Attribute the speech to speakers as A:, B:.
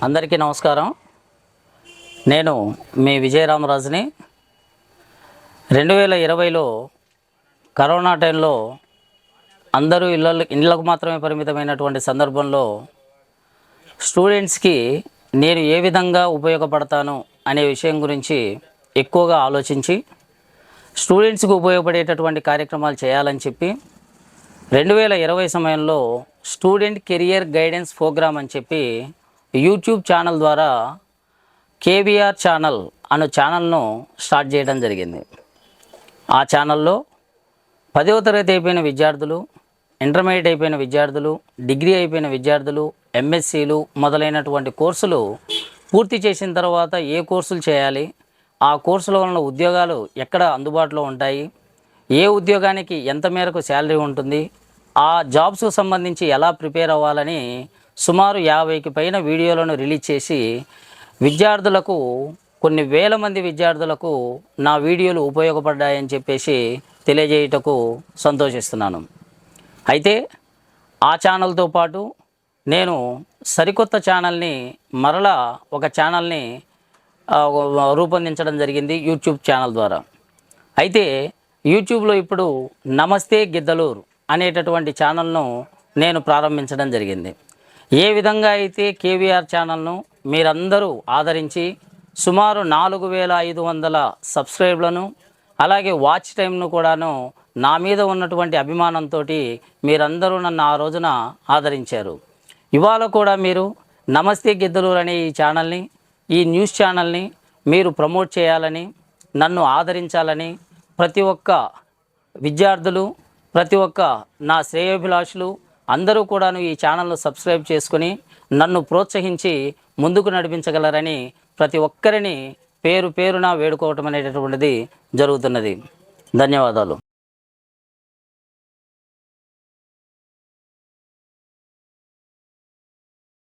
A: అందరికీ నమస్కారం. నేను మీ విజయరామరాజుని. 2020లో కరోనా టైంలో అందరూ ఇళ్ళకు మాత్రమే పరిమితమైనటువంటి సందర్భంలో స్టూడెంట్స్కి నేను ఏ విధంగా ఉపయోగపడతాను అనే విషయం గురించి ఎక్కువగా ఆలోచించి స్టూడెంట్స్కి ఉపయోగపడేటటువంటి కార్యక్రమాలు చేయాలని చెప్పి 2020 సమయంలో స్టూడెంట్ కెరియర్ గైడెన్స్ ప్రోగ్రామ్ అని చెప్పి యూట్యూబ్ ఛానల్ ద్వారా కేవీఆర్ ఛానల్ అనే ఛానల్ను స్టార్ట్ చేయడం జరిగింది. ఆ ఛానల్లో 10వ తరగతి అయిపోయిన విద్యార్థులు, ఇంటర్మీడియట్ అయిపోయిన విద్యార్థులు, డిగ్రీ అయిపోయిన విద్యార్థులు, ఎంఎస్సీలు మొదలైనటువంటి కోర్సులు పూర్తి చేసిన తర్వాత ఏ కోర్సులు చేయాలి, ఆ కోర్సులో ఉన్న ఉద్యోగాలు ఎక్కడ అందుబాటులో ఉంటాయి, ఏ ఉద్యోగానికి ఎంత మేరకు శాలరీ ఉంటుంది, ఆ జాబ్స్కు సంబంధించి ఎలా ప్రిపేర్ అవ్వాలని సుమారు 50కి పైన వీడియోలను రిలీజ్ చేసి విద్యార్థులకు కొన్ని వేల మంది విద్యార్థులకు నా వీడియోలు ఉపయోగపడ్డాయని చెప్పేసి తెలియజేయటకు సంతోషిస్తున్నాను. అయితే ఆ ఛానల్తో పాటు నేను సరికొత్త ఛానల్ని మరలా ఒక ఛానల్ని రూపొందించడం జరిగింది యూట్యూబ్ ఛానల్ ద్వారా. అయితే యూట్యూబ్లో ఇప్పుడు నమస్తే గిద్దలూరు అనేటటువంటి ఛానల్ను నేను ప్రారంభించడం జరిగింది. ఏ విధంగా అయితే కేవీఆర్ ఛానల్ను మీరందరూ ఆదరించి సుమారు 4500 సబ్స్క్రైబ్లను అలాగే వాచ్ టైంను కూడాను నా మీద ఉన్నటువంటి అభిమానంతో మీరందరూ నన్ను ఆ రోజున ఆదరించారు. ఇవాళ కూడా మీరు నమస్తే గిద్దలూరు అనే ఈ ఛానల్ని, ఈ న్యూస్ ఛానల్ని మీరు ప్రమోట్ చేయాలని, నన్ను ఆదరించాలని ప్రతి ఒక్క విద్యార్థులు, ప్రతి ఒక్క నా శ్రేయోభిలాషులు అందరూ కూడాను ఈ ఛానల్ను సబ్స్క్రైబ్ చేసుకుని నన్ను ప్రోత్సహించి ముందుకు నడిపించగలరని ప్రతి ఒక్కరిని పేరున వేడుకోవటం అనేటటువంటిది జరుగుతున్నది. ధన్యవాదాలు.